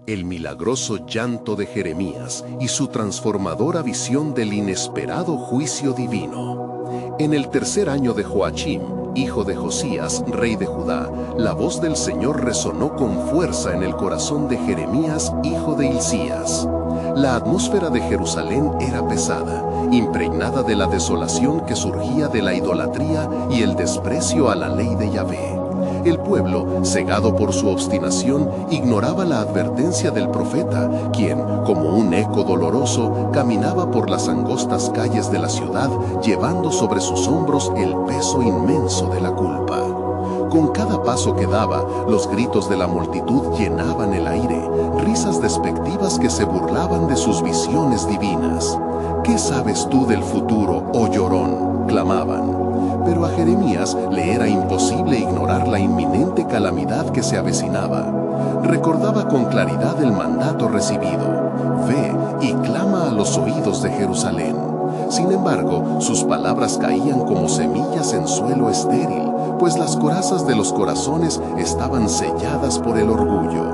el milagroso llanto de Jeremías y su transformadora visión del inesperado juicio divino. En el tercer año de Joachim, hijo de Josías, rey de Judá, la voz del Señor resonó con fuerza en el corazón de Jeremías, hijo de Hilcías. La atmósfera de Jerusalén era pesada, impregnada de la desolación que surgía de la idolatría y el desprecio a la ley de Yahvé. El pueblo, cegado por su obstinación, ignoraba la advertencia del profeta, quien, como un eco doloroso, caminaba por las angostas calles de la ciudad, llevando sobre sus hombros el peso inmenso de la culpa. Con cada paso que daba, los gritos de la multitud llenaban el aire, risas despectivas que se burlaban de sus visiones divinas. ¿Qué sabes tú del futuro, oh llorón?, clamaban. Pero a Jeremías le era imposible ignorar la inminente calamidad que se avecinaba. Recordaba con claridad el mandato recibido: ve y clama a los oídos de Jerusalén. Sin embargo, sus palabras caían como semillas en suelo estéril, pues las corazas de los corazones estaban selladas por el orgullo.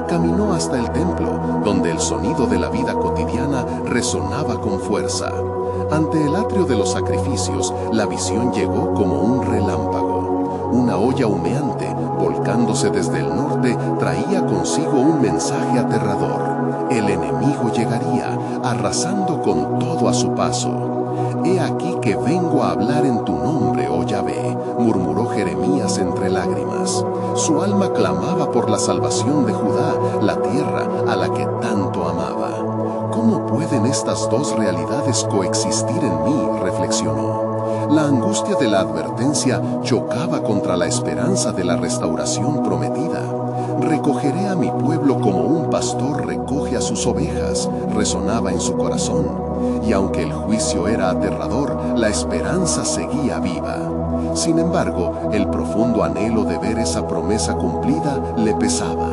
Caminó hasta el templo, donde el sonido de la vida cotidiana resonaba con fuerza. Ante el atrio de los sacrificios, la visión llegó como un relámpago. Una olla humeante, volcándose desde el norte, traía consigo un mensaje aterrador. El enemigo llegaría, arrasando con todo a su paso. «He aquí que vengo a hablar en tu nombre, oh Yahvé», murmuró Jeremías entre lágrimas. Su alma clamaba por la salvación de Judá, la tierra a la que tanto amaba. ¿Cómo pueden estas dos realidades coexistir en mí?, reflexionó. La angustia de la advertencia chocaba contra la esperanza de la restauración prometida. «Recogeré a mi pueblo como un pastor recoge a sus ovejas», resonaba en su corazón. Y aunque el juicio era aterrador, la esperanza seguía viva. Sin embargo, el profundo anhelo de ver esa promesa cumplida le pesaba.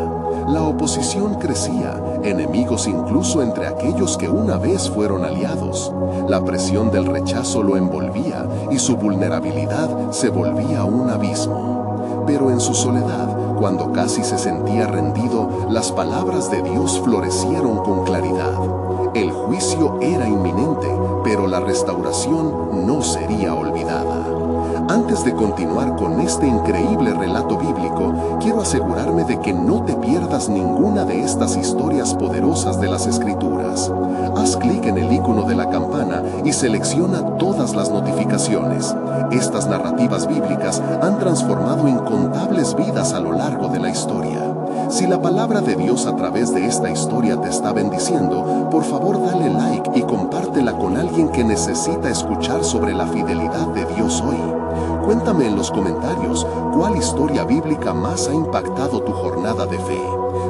La oposición crecía, enemigos incluso entre aquellos que una vez fueron aliados. La presión del rechazo lo envolvía y su vulnerabilidad se volvía un abismo. Pero en su soledad, cuando casi se sentía rendido, las palabras de Dios florecieron con claridad. El juicio era inminente, pero la restauración no sería olvidada. Antes de continuar con este increíble relato bíblico, quiero asegurarme de que no te pierdas ninguna de estas historias poderosas de las Escrituras. Haz clic en el icono de la campana y selecciona todas las notificaciones. Estas narrativas bíblicas han transformado incontables vidas a lo largo de la historia. Si la palabra de Dios a través de esta historia te está bendiciendo, por favor dale like y compártela con alguien que necesita escuchar sobre la fidelidad de Dios hoy. Cuéntame en los comentarios cuál historia bíblica más ha impactado tu jornada de fe.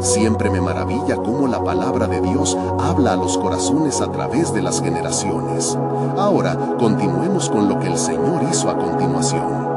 Siempre me maravilla cómo la palabra de Dios habla a los corazones a través de las generaciones. Ahora, continuemos con lo que el Señor hizo a continuación.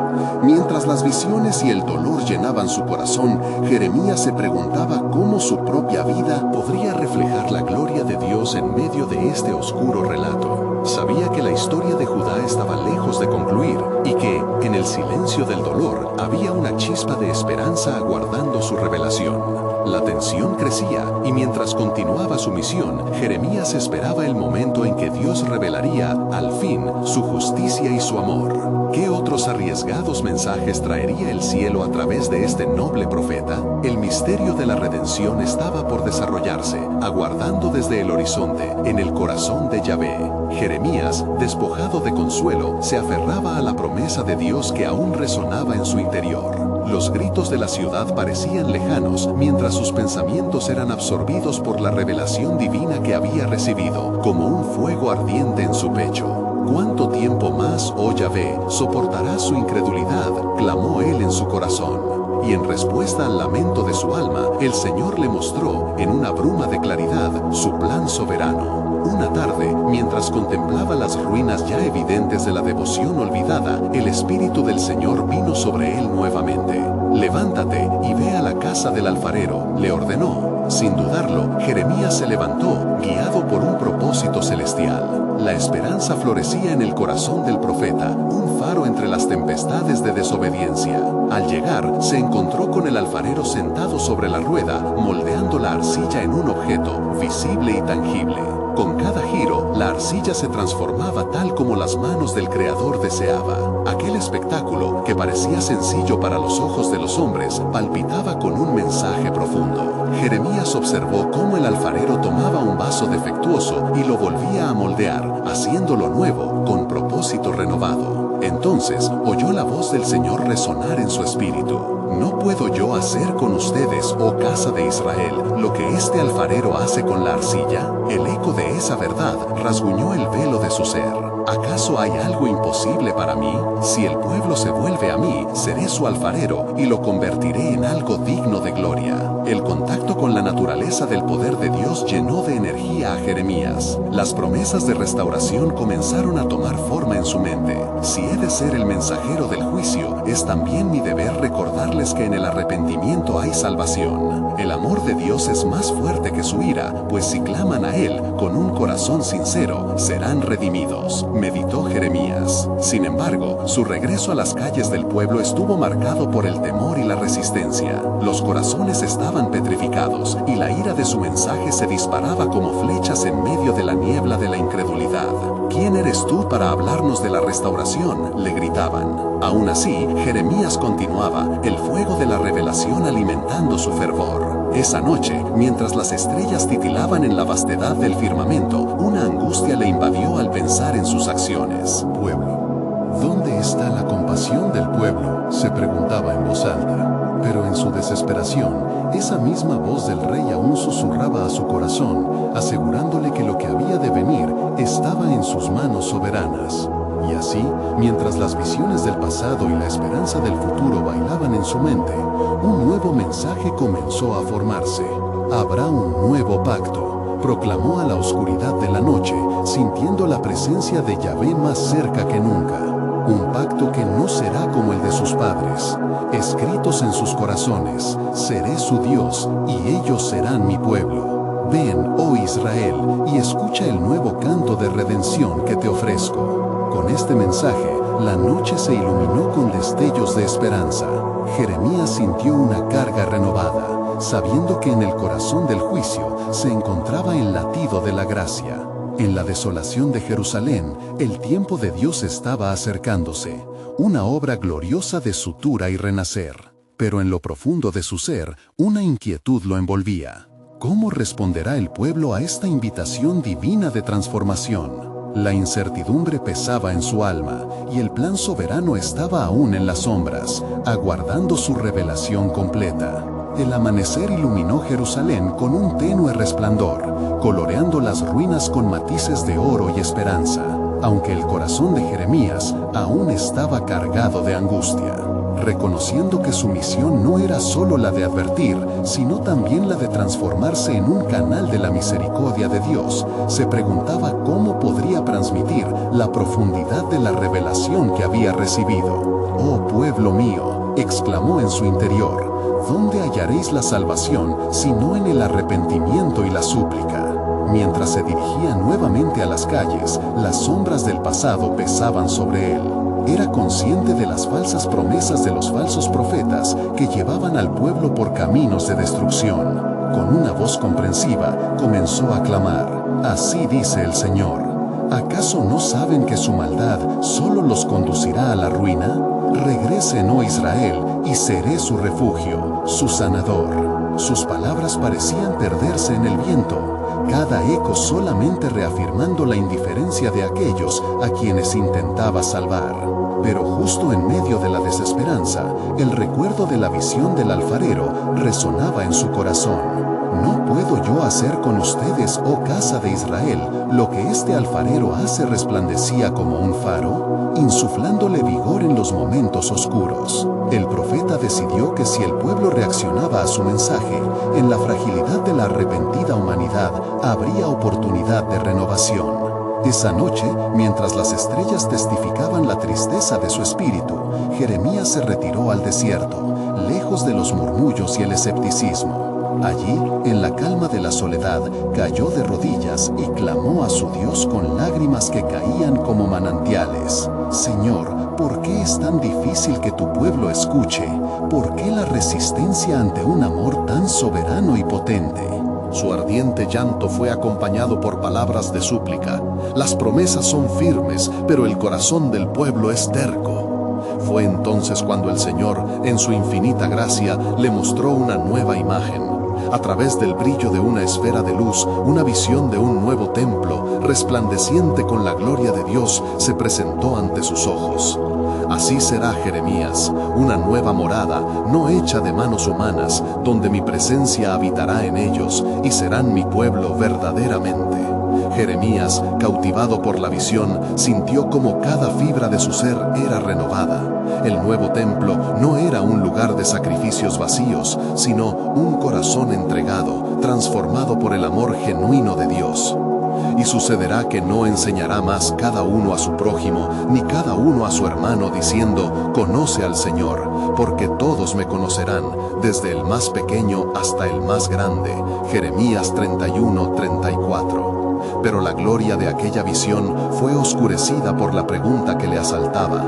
Mientras las visiones y el dolor llenaban su corazón, Jeremías se preguntaba cómo su propia vida podría reflejar la gloria de Dios en medio de este oscuro relato. Sabía que la historia de Judá estaba lejos de concluir y que, en el silencio del dolor, había una chispa de esperanza aguardando su revelación. La tensión crecía y mientras continuaba su misión, Jeremías esperaba el momento en que Dios revelaría, al fin, su justicia y su amor. ¿Qué otros arriesgados mensajes traería el cielo a través de este noble profeta? El misterio de la redención estaba por desarrollarse, aguardando desde el horizonte, en el corazón de Yahvé. Jeremías, despojado de consuelo, se aferraba a la promesa de Dios que aún resonaba en su interior. Los gritos de la ciudad parecían lejanos, mientras sus pensamientos eran absorbidos por la revelación divina que había recibido, como un fuego ardiente en su pecho. ¿Cuánto tiempo más, oh Yahvé, soportará su incredulidad?, clamó él en su corazón. Y en respuesta al lamento de su alma, el Señor le mostró, en una bruma de claridad, su plan soberano. Una tarde, mientras contemplaba las ruinas ya evidentes de la devoción olvidada, el Espíritu del Señor vino sobre él nuevamente. «Levántate y ve a la casa del alfarero», le ordenó. Sin dudarlo, Jeremías se levantó, guiado por un propósito celestial. La esperanza florecía en el corazón del profeta, un faro entre las tempestades de desobediencia. Al llegar, se encontró con el alfarero sentado sobre la rueda, moldeando la arcilla en un objeto visible y tangible. Con cada giro, la arcilla se transformaba tal como las manos del Creador deseaba. Aquel espectáculo, que parecía sencillo para los ojos de los hombres, palpitaba con un mensaje profundo. Jeremías observó cómo el alfarero tomaba un vaso defectuoso y lo volvía a moldear, haciéndolo nuevo, con propósito renovado. Entonces, oyó la voz del Señor resonar en su espíritu. ¿No puedo yo hacer con ustedes, oh casa de Israel, lo que este alfarero hace con la arcilla? El eco de esa verdad rasguñó el velo de su ser. ¿Acaso hay algo imposible para mí? Si el pueblo se vuelve a mí, seré su alfarero y lo convertiré en algo digno de gloria. El contacto con la naturaleza del poder de Dios llenó de energía a Jeremías. Las promesas de restauración comenzaron a tomar forma en su mente. Si he de ser el mensajero del juicio, es también mi deber recordarles que en el arrepentimiento hay salvación. El amor de Dios es más fuerte que su ira, pues si claman a Él con un corazón sincero, serán redimidos, meditó Jeremías. Sin embargo, su regreso a las calles del pueblo estuvo marcado por el temor y la resistencia. Los corazones estaban petrificados y la ira de su mensaje se disparaba como flechas en medio de la niebla de la incredulidad. ¿Quién eres tú para hablarnos de la restauración?, le gritaban. Aún así, Jeremías continuaba, el fuego de la revelación alimentando su fervor. Esa noche, mientras las estrellas titilaban en la vastedad del firmamento, una angustia le invadió al pensar en sus acciones. Pueblo, ¿dónde está la compasión del pueblo?, se preguntaba en voz alta. Pero en su desesperación, esa misma voz del rey aún susurraba a su corazón, asegurándole que lo que había de venir estaba en sus manos soberanas. Y así, mientras las visiones del pasado y la esperanza del futuro bailaban en su mente, un nuevo mensaje comenzó a formarse. Habrá un nuevo pacto, proclamó a la oscuridad de la noche, sintiendo la presencia de Yahvé más cerca que nunca. Un pacto que no será como el de sus padres. Escritos en sus corazones, seré su Dios y ellos serán mi pueblo. Ven, oh Israel, y escucha el nuevo canto de redención que te ofrezco. Con este mensaje, la noche se iluminó con destellos de esperanza. Jeremías sintió una carga renovada, sabiendo que en el corazón del juicio se encontraba el latido de la gracia. En la desolación de Jerusalén, el tiempo de Dios estaba acercándose, una obra gloriosa de sutura y renacer. Pero en lo profundo de su ser, una inquietud lo envolvía. ¿Cómo responderá el pueblo a esta invitación divina de transformación? La incertidumbre pesaba en su alma, y el plan soberano estaba aún en las sombras, aguardando su revelación completa. El amanecer iluminó Jerusalén con un tenue resplandor, coloreando las ruinas con matices de oro y esperanza, aunque el corazón de Jeremías aún estaba cargado de angustia. Reconociendo que su misión no era solo la de advertir, sino también la de transformarse en un canal de la misericordia de Dios, se preguntaba cómo podría transmitir la profundidad de la revelación que había recibido. «Oh pueblo mío», exclamó en su interior, «¿dónde hallaréis la salvación sino en el arrepentimiento y la súplica?» Mientras se dirigía nuevamente a las calles, las sombras del pasado pesaban sobre él. Era consciente de las falsas promesas de los falsos profetas que llevaban al pueblo por caminos de destrucción. Con una voz comprensiva, comenzó a clamar: «Así dice el Señor. ¿Acaso no saben que su maldad solo los conducirá a la ruina? Regresen, oh Israel, y seré su refugio, su sanador». Sus palabras parecían perderse en el viento, cada eco solamente reafirmando la indiferencia de aquellos a quienes intentaba salvar. Pero justo en medio de la desesperanza, el recuerdo de la visión del alfarero resonaba en su corazón. ¿No puedo yo hacer con ustedes, oh casa de Israel, lo que este alfarero hace? Resplandecía como un faro, insuflándole vigor en los momentos oscuros. El profeta decidió que si el pueblo reaccionaba a su mensaje, en la fragilidad de la arrepentida humanidad habría oportunidad de renovación. Esa noche, mientras las estrellas testificaban la tristeza de su espíritu, Jeremías se retiró al desierto, lejos de los murmullos y el escepticismo. Allí, en la calma de la soledad, cayó de rodillas y clamó a su Dios con lágrimas que caían como manantiales. Señor, ¿por qué es tan difícil que tu pueblo escuche? ¿Por qué la resistencia ante un amor tan soberano y potente? Su ardiente llanto fue acompañado por palabras de súplica. Las promesas son firmes, pero el corazón del pueblo es terco. Fue entonces cuando el Señor, en su infinita gracia, le mostró una nueva imagen. A través del brillo de una esfera de luz, una visión de un nuevo templo, resplandeciente con la gloria de Dios, se presentó ante sus ojos. Así será, Jeremías, una nueva morada, no hecha de manos humanas, donde mi presencia habitará en ellos y serán mi pueblo verdaderamente. Jeremías, cautivado por la visión, sintió como cada fibra de su ser era renovada. El nuevo templo no era un lugar de sacrificios vacíos, sino un corazón entregado, transformado por el amor genuino de Dios. Y sucederá que no enseñará más cada uno a su prójimo, ni cada uno a su hermano, diciendo, conoce al Señor, porque todos me conocerán, desde el más pequeño hasta el más grande. Jeremías 31:34. Pero la gloria de aquella visión fue oscurecida por la pregunta que le asaltaba.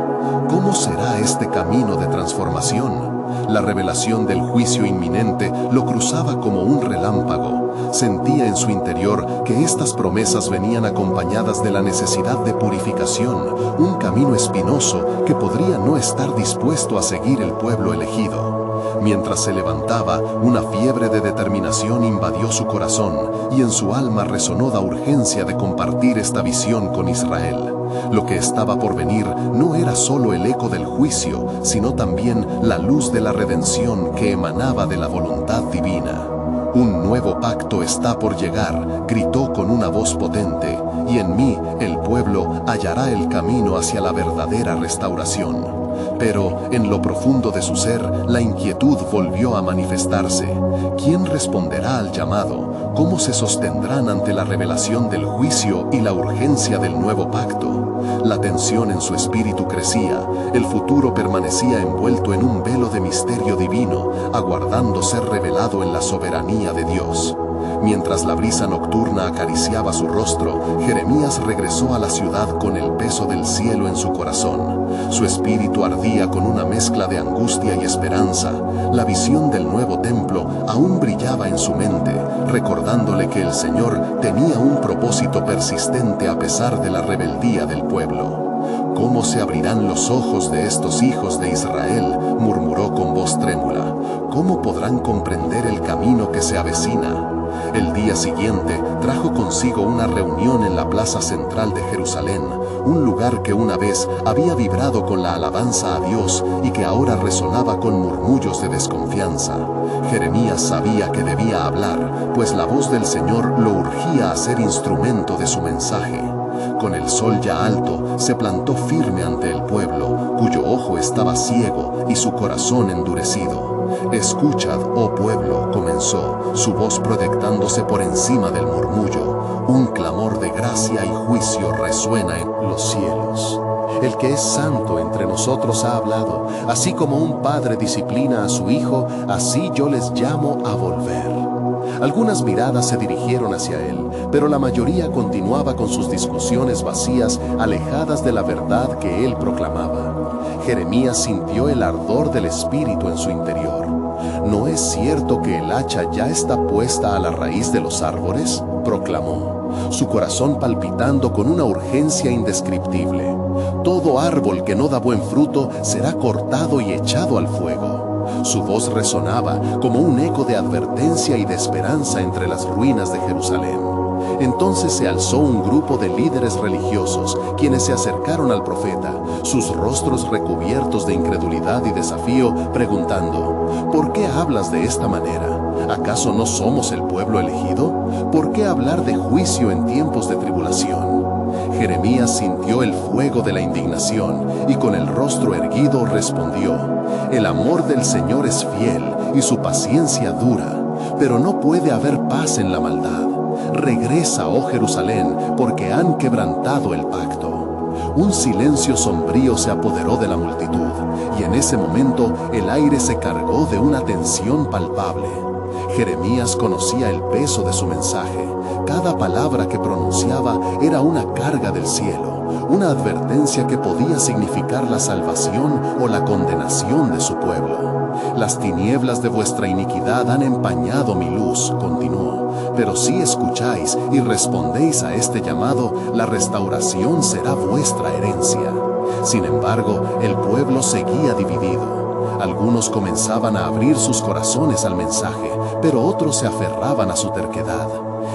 ¿Cómo será este camino de transformación? La revelación del juicio inminente lo cruzaba como un relámpago. Sentía en su interior que estas promesas venían acompañadas de la necesidad de purificación, un camino espinoso que podría no estar dispuesto a seguir el pueblo elegido. Mientras se levantaba, una fiebre de determinación invadió su corazón y en su alma resonó la urgencia de compartir esta visión con Israel. Lo que estaba por venir no era solo el eco del juicio, sino también la luz de la redención que emanaba de la voluntad divina. Un nuevo pacto está por llegar, gritó con una voz potente, y en mí, el pueblo, hallará el camino hacia la verdadera restauración. Pero, en lo profundo de su ser, la inquietud volvió a manifestarse. ¿Quién responderá al llamado? ¿Cómo se sostendrán ante la revelación del juicio y la urgencia del nuevo pacto? La tensión en su espíritu crecía. El futuro permanecía envuelto en un velo de misterio divino, aguardando ser revelado en la soberanía de Dios. Mientras la brisa nocturna acariciaba su rostro, Jeremías regresó a la ciudad con el peso del cielo en su corazón. Su espíritu ardía con una mezcla de angustia y esperanza. La visión del nuevo templo aún brillaba en su mente, recordándole que el Señor tenía un propósito persistente a pesar de la rebeldía del pueblo. ¿Cómo se abrirán los ojos de estos hijos de Israel?, murmuró con voz trémula. ¿Cómo podrán comprender el camino que se avecina? El día siguiente trajo consigo una reunión en la plaza central de Jerusalén, un lugar que una vez había vibrado con la alabanza a Dios y que ahora resonaba con murmullos de desconfianza. Jeremías sabía que debía hablar, pues la voz del Señor lo urgía a ser instrumento de su mensaje. Con el sol ya alto, se plantó firme ante el pueblo, cuyo ojo estaba ciego y su corazón endurecido. «Escuchad, oh pueblo», comenzó, su voz proyectándose por encima del murmullo. Un clamor de gracia y juicio resuena en los cielos. El que es santo entre nosotros ha hablado. Así como un padre disciplina a su hijo, así yo les llamo a volver. Algunas miradas se dirigieron hacia él, pero la mayoría continuaba con sus discusiones vacías, alejadas de la verdad que él proclamaba. Jeremías sintió el ardor del Espíritu en su interior. ¿No es cierto que el hacha ya está puesta a la raíz de los árboles?, proclamó, su corazón palpitando con una urgencia indescriptible. Todo árbol que no da buen fruto será cortado y echado al fuego. Su voz resonaba como un eco de advertencia y de esperanza entre las ruinas de Jerusalén. Entonces se alzó un grupo de líderes religiosos, quienes se acercaron al profeta, sus rostros recubiertos de incredulidad y desafío, preguntando: ¿por qué hablas de esta manera? ¿Acaso no somos el pueblo elegido? ¿Por qué hablar de juicio en tiempos de tribulación? Jeremías sintió el fuego de la indignación y con el rostro erguido respondió: el amor del Señor es fiel y su paciencia dura, pero no puede haber paz en la maldad. Regresa, oh Jerusalén, porque han quebrantado el pacto. Un silencio sombrío se apoderó de la multitud, y en ese momento el aire se cargó de una tensión palpable. Jeremías conocía el peso de su mensaje. Cada palabra que pronunciaba era una carga del cielo, una advertencia que podía significar la salvación o la condenación de su pueblo. Las tinieblas de vuestra iniquidad han empañado mi luz, continuó, pero si escucháis y respondéis a este llamado, la restauración será vuestra herencia. Sin embargo, el pueblo seguía dividido. Algunos comenzaban a abrir sus corazones al mensaje, pero otros se aferraban a su terquedad.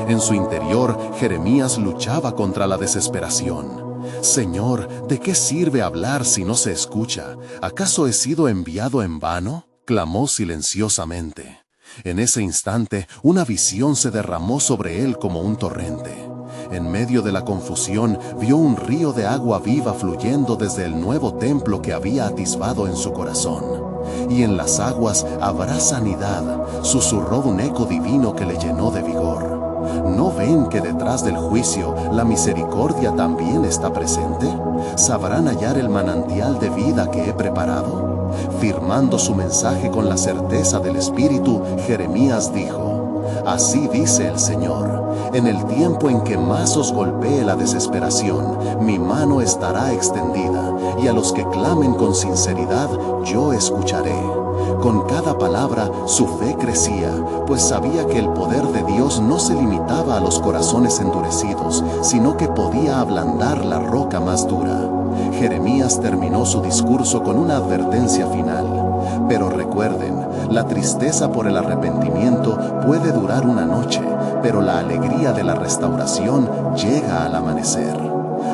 En su interior, Jeremías luchaba contra la desesperación. Señor, ¿de qué sirve hablar si no se escucha? ¿Acaso he sido enviado en vano? Clamó silenciosamente. En ese instante, una visión se derramó sobre él como un torrente. En medio de la confusión, vio un río de agua viva fluyendo desde el nuevo templo que había atisbado en su corazón. Y en las aguas habrá sanidad, susurró un eco divino que le llenó de vigor. ¿No ven que detrás del juicio la misericordia también está presente? ¿Sabrán hallar el manantial de vida que he preparado? Firmando su mensaje con la certeza del Espíritu, Jeremías dijo: Así dice el Señor, en el tiempo en que más os golpee la desesperación, mi mano estará extendida, y a los que clamen con sinceridad, yo escucharé. Con cada palabra su fe crecía, pues sabía que el poder de Dios no se limitaba a los corazones endurecidos, sino que podía ablandar la roca más dura. Jeremías terminó su discurso con una advertencia final. Pero recuerden, la tristeza por el arrepentimiento puede durar una noche, pero la alegría de la restauración llega al amanecer.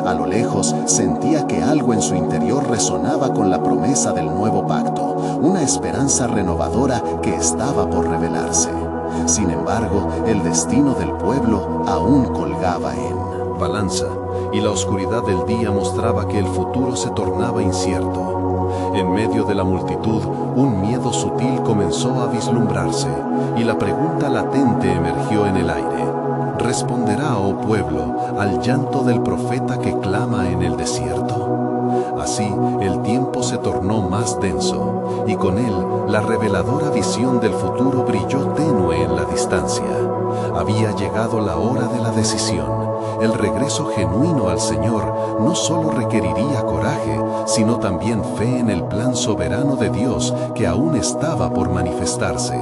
A lo lejos sentía que algo en su interior resonaba con la promesa del nuevo pacto, una esperanza renovadora que estaba por revelarse. Sin embargo, el destino del pueblo aún colgaba en balanza, y la oscuridad del día mostraba que el futuro se tornaba incierto. En medio de la multitud, un miedo sutil comenzó a vislumbrarse, y la pregunta latente emergió en el aire: ¿responderá, oh pueblo, al llanto del profeta que clama en el desierto? Así, el tiempo se tornó más denso, y con él, la reveladora visión del futuro brilló tenue en la distancia. Había llegado la hora de la decisión. El regreso genuino al Señor no solo requeriría coraje, sino también fe en el plan soberano de Dios que aún estaba por manifestarse.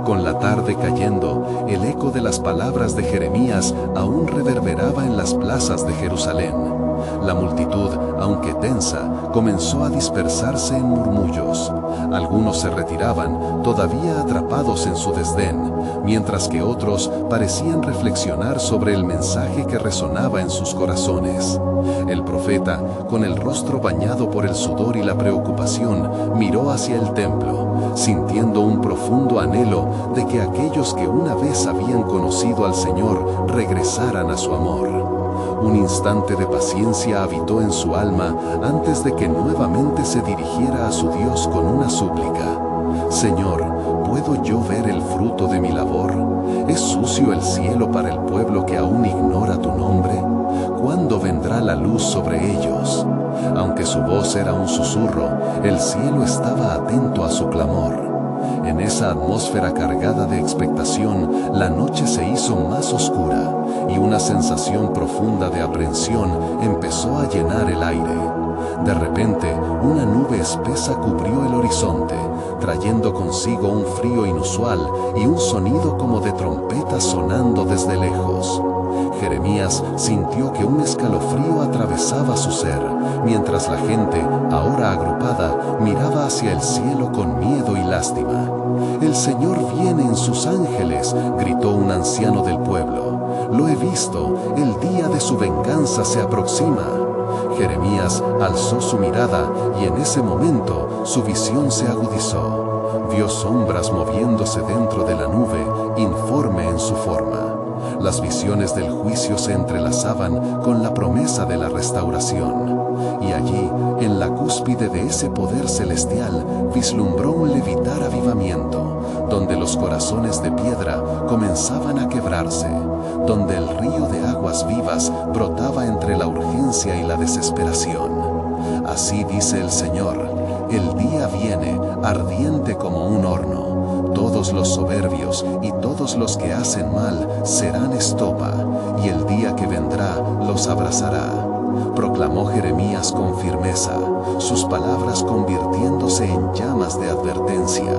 Con la tarde cayendo, el eco de las palabras de Jeremías aún reverberaba en las plazas de Jerusalén. La multitud, aunque tensa, comenzó a dispersarse en murmullos. Algunos se retiraban, todavía atrapados en su desdén, mientras que otros parecían reflexionar sobre el mensaje que resonaba en sus corazones. El profeta, con el rostro bañado por el sudor y la preocupación, miró hacia el templo, sintiendo un profundo anhelo de que aquellos que una vez habían conocido al Señor regresaran a su amor. Un instante de paciencia habitó en su alma antes de que nuevamente se dirigiera a su Dios con una súplica. Señor, ¿puedo yo ver el fruto de mi labor? ¿Es sucio el cielo para el pueblo que aún ignora tu nombre? ¿Cuándo vendrá la luz sobre ellos? Aunque su voz era un susurro, el cielo estaba atento a su clamor. En esa atmósfera cargada de expectación, la noche se hizo más oscura y una sensación profunda de aprensión empezó a llenar el aire. De repente, una nube espesa cubrió el horizonte, trayendo consigo un frío inusual y un sonido como de trompetas sonando desde lejos. Jeremías sintió que un escalofrío atravesaba su ser, mientras la gente, ahora agrupada, miraba hacia el cielo con miedo y lástima. «El Señor viene en sus ángeles», gritó un anciano del pueblo. «Lo he visto, el día de su venganza se aproxima». Jeremías alzó su mirada y en ese momento su visión se agudizó. Vio sombras moviéndose dentro de la nube, informe en su forma. Las visiones del juicio se entrelazaban con la promesa de la restauración. Y allí, en la cúspide de ese poder celestial, vislumbró un levitar avivamiento, donde los corazones de piedra comenzaban a quebrarse, donde el río de aguas vivas brotaba entre la urgencia y la desesperación. Así dice el Señor: el día viene, ardiente como un horno. Todos los soberbios y todos los que hacen mal serán estopa, y el día que vendrá los abrazará. Proclamó Jeremías con firmeza, sus palabras convirtiéndose en llamas de advertencia.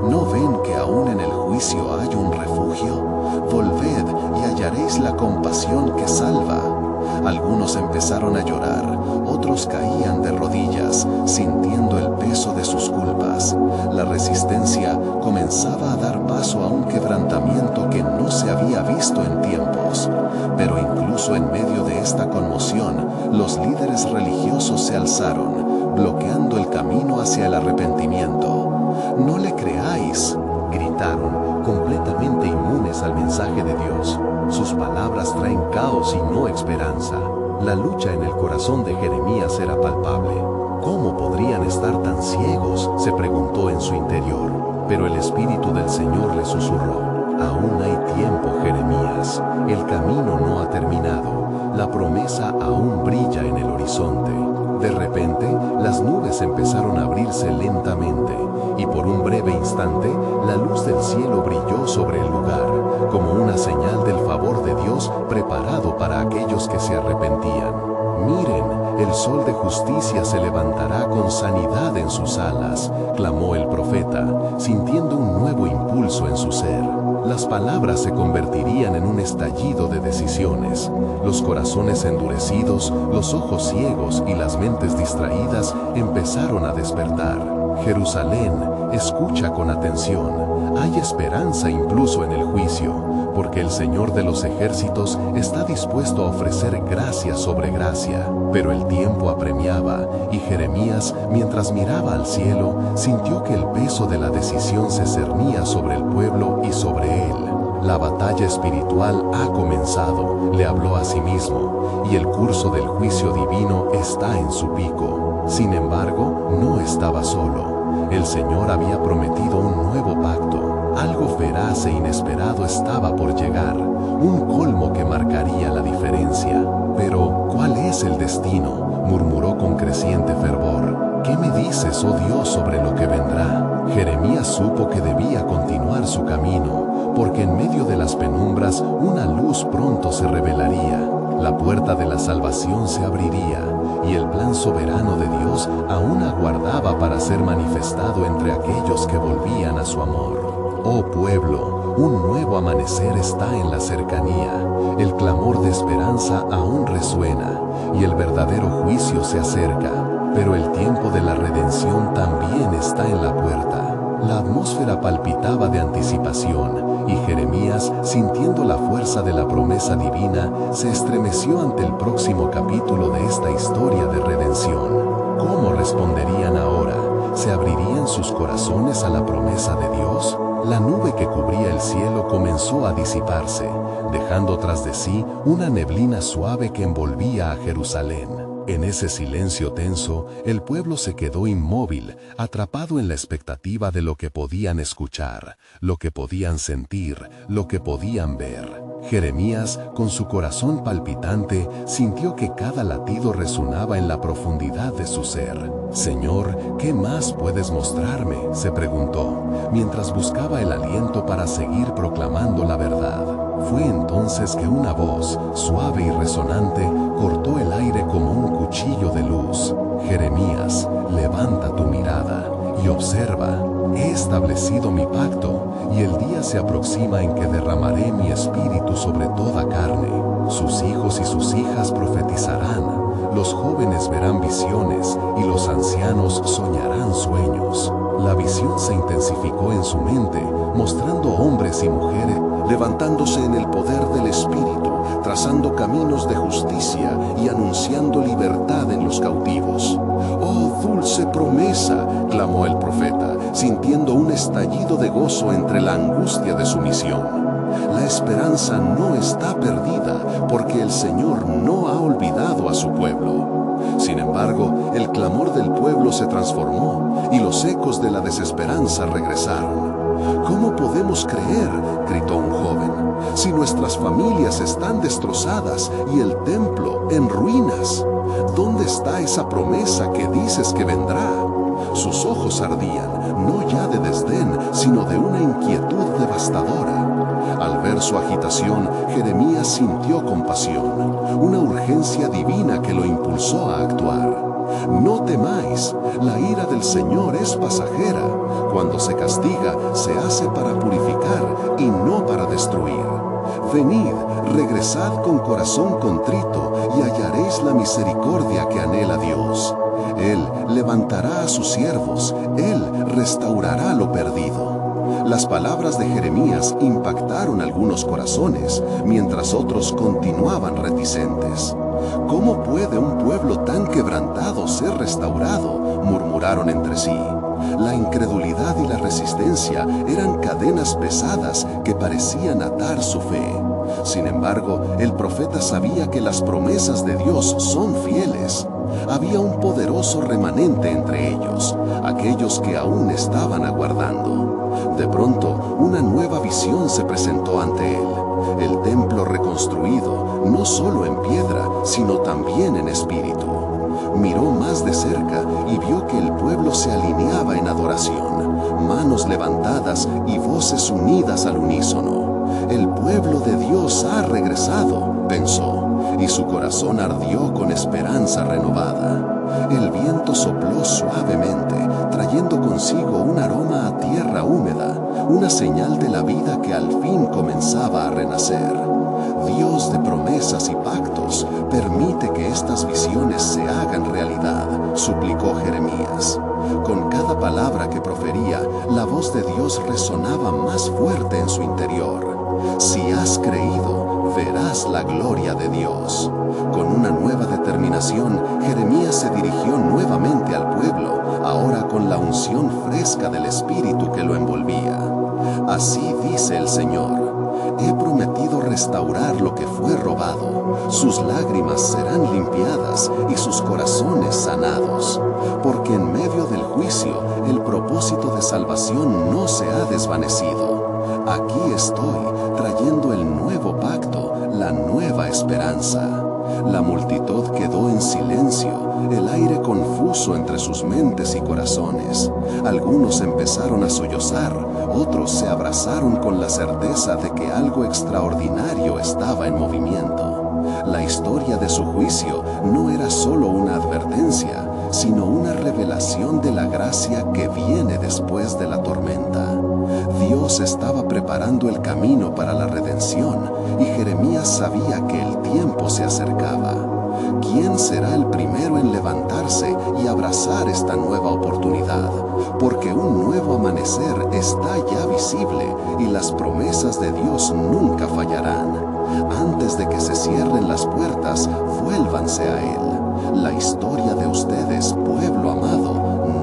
¿No ven que aún en el juicio hay un refugio? Volved y hallaréis la compasión que salva. Algunos empezaron a llorar, otros caían de rodillas, sintiendo el peso de sus culpas. La resistencia comenzaba a dar paso a un quebrantamiento que no se había visto en tiempos. Pero incluso en medio de esta conmoción, los líderes religiosos se alzaron, bloqueando el camino hacia el arrepentimiento. «No le creáis», gritaron, completamente inmunes al mensaje de Dios. Sus palabras traen caos y no esperanza. La lucha en el corazón de Jeremías era palpable. ¿Cómo podrían estar tan ciegos?, se preguntó en su interior. Pero el Espíritu del Señor le susurró: «Aún hay tiempo, Jeremías. El camino no ha terminado. La promesa aún brilla en el horizonte». De repente, las nubes empezaron a abrirse lentamente, y por un breve instante, la luz del cielo brilló sobre el lugar, como una señal del favor de Dios preparado para aquellos que se arrepentían. «Miren, el sol de justicia se levantará con sanidad en sus alas», clamó el profeta, sintiendo un nuevo impulso en su ser. Las palabras se convertirían en un estallido de decisiones. Los corazones endurecidos, los ojos ciegos y las mentes distraídas empezaron a despertar. «Jerusalén, escucha con atención. Hay esperanza incluso en el juicio, porque el Señor de los ejércitos está dispuesto a ofrecer gracia sobre gracia». Pero el tiempo apremiaba, y Jeremías, mientras miraba al cielo, sintió que el peso de la decisión se cernía sobre el pueblo y sobre él. «La batalla espiritual ha comenzado», le habló a sí mismo, «y el curso del juicio divino está en su pico». Sin embargo, no estaba solo. El Señor había prometido un nuevo pacto. Algo veraz e inesperado estaba por llegar, un colmo que marcaría la diferencia. «Pero, ¿cuál es el destino?», murmuró con creciente fervor. «¿Qué me dices, oh Dios, sobre lo que vendrá?». Jeremías supo que debía continuar su camino, porque en medio de las penumbras una luz pronto se revelaría. La puerta de la salvación se abriría, y el plan soberano de Dios aún aguardaba para ser manifestado entre aquellos que volvían a su amor. «Oh pueblo, un nuevo amanecer está en la cercanía. El clamor de esperanza aún resuena, y el verdadero juicio se acerca. Pero el tiempo de la redención también está en la puerta». La atmósfera palpitaba de anticipación, y Jeremías, sintiendo la fuerza de la promesa divina, se estremeció ante el próximo capítulo de esta historia de redención. ¿Cómo responderían ahora? ¿Se abrirían sus corazones a la promesa de Dios? La nube que cubría el cielo comenzó a disiparse, dejando tras de sí una neblina suave que envolvía a Jerusalén. En ese silencio tenso, el pueblo se quedó inmóvil, atrapado en la expectativa de lo que podían escuchar, lo que podían sentir, lo que podían ver. Jeremías, con su corazón palpitante, sintió que cada latido resonaba en la profundidad de su ser. «Señor, ¿qué más puedes mostrarme?», se preguntó, mientras buscaba el aliento para seguir proclamando la verdad. Fue entonces que una voz, suave y resonante, cortó el aire como un cuchillo de luz. «Jeremías, levanta tu mirada y observa. He establecido mi pacto, y el día se aproxima en que derramaré mi espíritu sobre toda carne. Sus hijos y sus hijas profetizarán, los jóvenes verán visiones, y los ancianos soñarán sueños». La visión se intensificó en su mente, mostrando hombres y mujeres levantándose en el poder del Espíritu, trazando caminos de justicia y anunciando libertad en los cautivos. «¡Oh, dulce promesa!», clamó el profeta, sintiendo un estallido de gozo entre la angustia de su misión. La esperanza no está perdida, porque el Señor no ha olvidado a su pueblo. Sin embargo, el clamor del pueblo se transformó, y los ecos de la desesperanza regresaron. «¿Cómo podemos creer?», gritó un joven, «si nuestras familias están destrozadas y el templo en ruinas. ¿Dónde está esa promesa que dices que vendrá?». Sus ojos ardían, no ya de desdén, sino de una inquietud devastadora. Al ver su agitación, Jeremías sintió compasión, una urgencia divina que lo impulsó a actuar. No temáis, la ira del Señor es pasajera. Cuando se castiga, se hace para purificar y no para destruir. Venid, regresad con corazón contrito y hallaréis la misericordia que anhela Dios. Él levantará a sus siervos, Él restaurará lo perdido. Las palabras de Jeremías impactaron algunos corazones, mientras otros continuaban reticentes. ¿Cómo puede un pueblo tan quebrantado ser restaurado?, murmuraron entre sí. La incredulidad y la resistencia eran cadenas pesadas que parecían atar su fe. Sin embargo, el profeta sabía que las promesas de Dios son fieles. Había un poderoso remanente entre ellos, aquellos que aún estaban aguardando. De pronto, una nueva visión se presentó ante él. El templo reconstruido, no solo en piedra, sino también en espíritu. Miró más de cerca y vio que el pueblo se alineaba en adoración, manos levantadas y voces unidas al unísono. El pueblo de Dios ha regresado, pensó, y su corazón ardió con esperanza renovada. El viento sopló suavemente, trayendo consigo un aroma a tierra húmeda, una señal de la vida que al fin comenzaba a renacer. Dios de promesas y pactos, permite que estas visiones se hagan realidad, suplicó Jeremías. Con cada palabra que profería, la voz de Dios resonaba más fuerte en su interior. Si has creído, verás la gloria de Dios. Con una nueva determinación, Jeremías se dirigió nuevamente al pueblo, ahora con la unción fresca del Espíritu que lo envolvía. Así dice el Señor: he prometido restaurar lo que fue robado. Sus lágrimas serán limpiadas y sus corazones sanados. Porque en medio del juicio, el propósito de salvación no se ha desvanecido. Aquí estoy, trayendo el nuevo pacto, la nueva esperanza. La multitud quedó en silencio, el aire confuso entre sus mentes y corazones. Algunos empezaron a sollozar, otros se abrazaron con la certeza de que algo extraordinario estaba en movimiento. La historia de su juicio no era solo una advertencia, sino una revelación de la gracia que viene después de la tormenta. Dios estaba preparando el camino para la redención, y Jeremías sabía que el tiempo se acercaba. ¿Quién será el primero en levantarse y abrazar esta nueva oportunidad? Porque un nuevo amanecer está ya visible y las promesas de Dios nunca fallarán. Antes de que se cierren las puertas, vuélvanse a Él. La historia de ustedes, pueblo amado,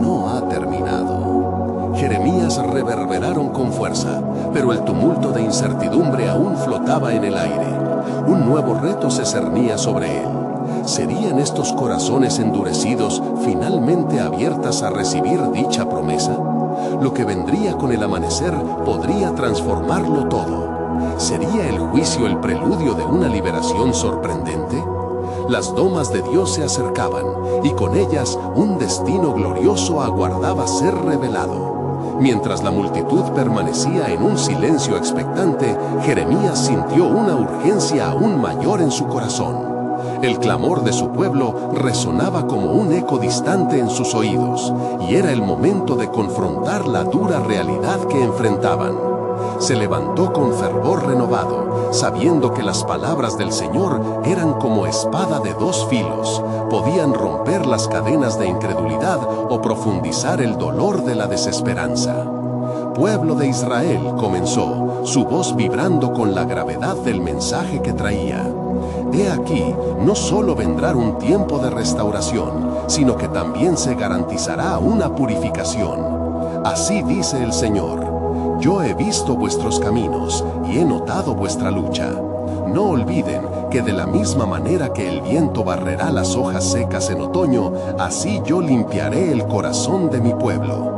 no ha terminado. Jeremías reverberaron con fuerza, pero el tumulto de incertidumbre aún flotaba en el aire. Un nuevo reto se cernía sobre él. ¿Serían estos corazones endurecidos finalmente abiertas a recibir dicha promesa? Lo que vendría con el amanecer podría transformarlo todo. ¿Sería el juicio el preludio de una liberación sorprendente? Las domas de Dios se acercaban, y con ellas un destino glorioso aguardaba ser revelado. Mientras la multitud permanecía en un silencio expectante, Jeremías sintió una urgencia aún mayor en su corazón. El clamor de su pueblo resonaba como un eco distante en sus oídos, y era el momento de confrontar la dura realidad que enfrentaban. Se levantó con fervor renovado, sabiendo que las palabras del Señor eran como espada de dos filos, podían romper las cadenas de incredulidad o profundizar el dolor de la desesperanza. Pueblo de Israel, comenzó, su voz vibrando con la gravedad del mensaje que traía. He aquí, no solo vendrá un tiempo de restauración, sino que también se garantizará una purificación. Así dice el Señor: yo he visto vuestros caminos y he notado vuestra lucha. No olviden que de la misma manera que el viento barrerá las hojas secas en otoño, así yo limpiaré el corazón de mi pueblo.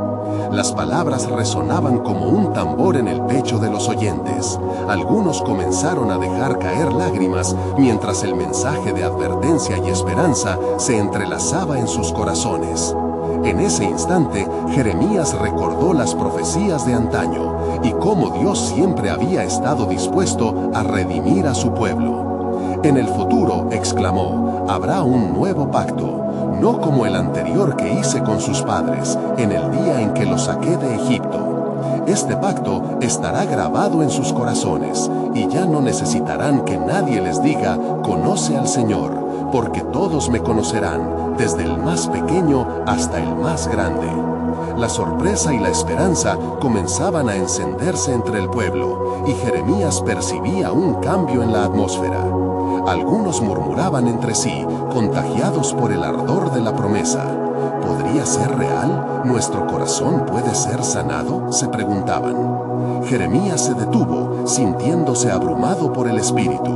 Las palabras resonaban como un tambor en el pecho de los oyentes. Algunos comenzaron a dejar caer lágrimas, mientras el mensaje de advertencia y esperanza se entrelazaba en sus corazones. En ese instante, Jeremías recordó las profecías de antaño y cómo Dios siempre había estado dispuesto a redimir a su pueblo. En el futuro, exclamó, habrá un nuevo pacto, no como el anterior que hice con sus padres en el día en que los saqué de Egipto. Este pacto estará grabado en sus corazones y ya no necesitarán que nadie les diga, conoce al Señor, porque todos me conocerán, desde el más pequeño hasta el más grande. La sorpresa y la esperanza comenzaban a encenderse entre el pueblo, y Jeremías percibía un cambio en la atmósfera. Algunos murmuraban entre sí, contagiados por el ardor de la promesa. ¿Podría ser real? ¿Nuestro corazón puede ser sanado?, se preguntaban. Jeremías se detuvo, sintiéndose abrumado por el Espíritu.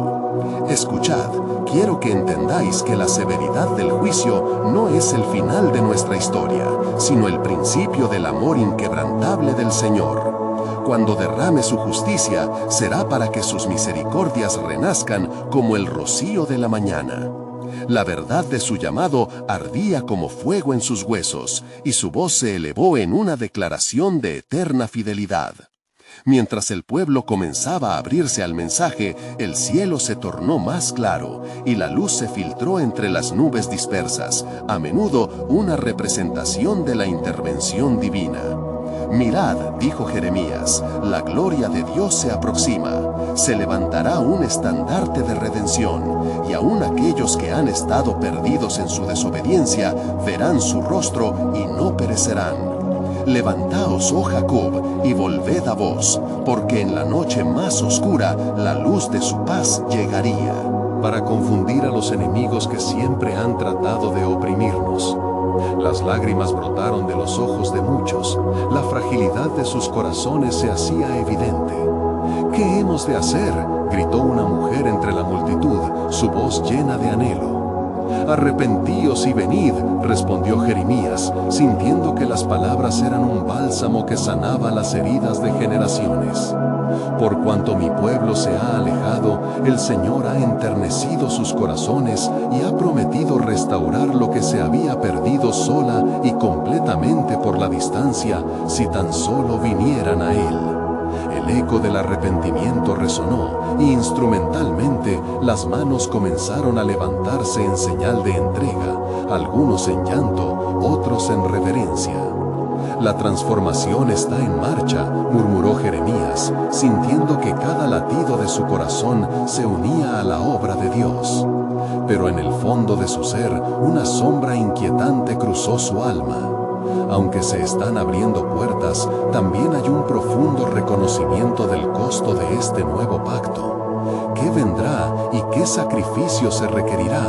Escuchad, quiero que entendáis que la severidad del juicio no es el final de nuestra historia, sino el principio del amor inquebrantable del Señor. Cuando derrame su justicia, será para que sus misericordias renazcan como el rocío de la mañana. La verdad de su llamado ardía como fuego en sus huesos, y su voz se elevó en una declaración de eterna fidelidad. Mientras el pueblo comenzaba a abrirse al mensaje, el cielo se tornó más claro y la luz se filtró entre las nubes dispersas, a menudo una representación de la intervención divina. Mirad, dijo Jeremías, la gloria de Dios se aproxima. Se levantará un estandarte de redención, y aún aquellos que han estado perdidos en su desobediencia verán su rostro y no perecerán. Levantaos, oh Jacob, y volved a vos, porque en la noche más oscura la luz de su paz llegaría. Para confundir a los enemigos que siempre han tratado de oprimirnos. Las lágrimas brotaron de los ojos de muchos, la fragilidad de sus corazones se hacía evidente. ¿Qué hemos de hacer?, gritó una mujer entre la multitud, su voz llena de anhelo. Arrepentíos y venid, respondió Jeremías, sintiendo que las palabras eran un bálsamo que sanaba las heridas de generaciones. Por cuanto mi pueblo se ha alejado, el Señor ha enternecido sus corazones y ha prometido restaurar lo que se había perdido sola y completamente por la distancia, si tan solo vinieran a Él. El eco del arrepentimiento resonó y instrumentalmente las manos comenzaron a levantarse en señal de entrega, algunos en llanto, otros en reverencia. La transformación está en marcha, murmuró Jeremías, sintiendo que cada latido de su corazón se unía a la obra de Dios. Pero en el fondo de su ser, una sombra inquietante cruzó su alma. Aunque se están abriendo puertas, también hay un profundo reconocimiento del costo de este nuevo pacto. ¿Qué vendrá y qué sacrificio se requerirá?,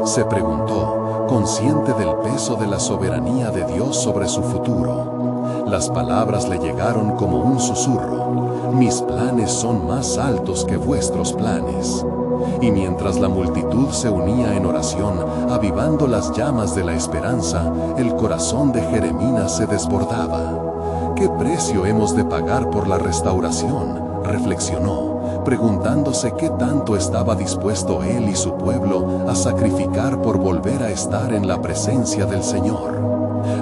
se preguntó, consciente del peso de la soberanía de Dios sobre su futuro. Las palabras le llegaron como un susurro: mis planes son más altos que vuestros planes. Y mientras la multitud se unía en oración, avivando las llamas de la esperanza, el corazón de Jeremías se desbordaba. ¿Qué precio hemos de pagar por la restauración?, reflexionó, preguntándose qué tanto estaba dispuesto él y su pueblo a sacrificar por volver a estar en la presencia del Señor.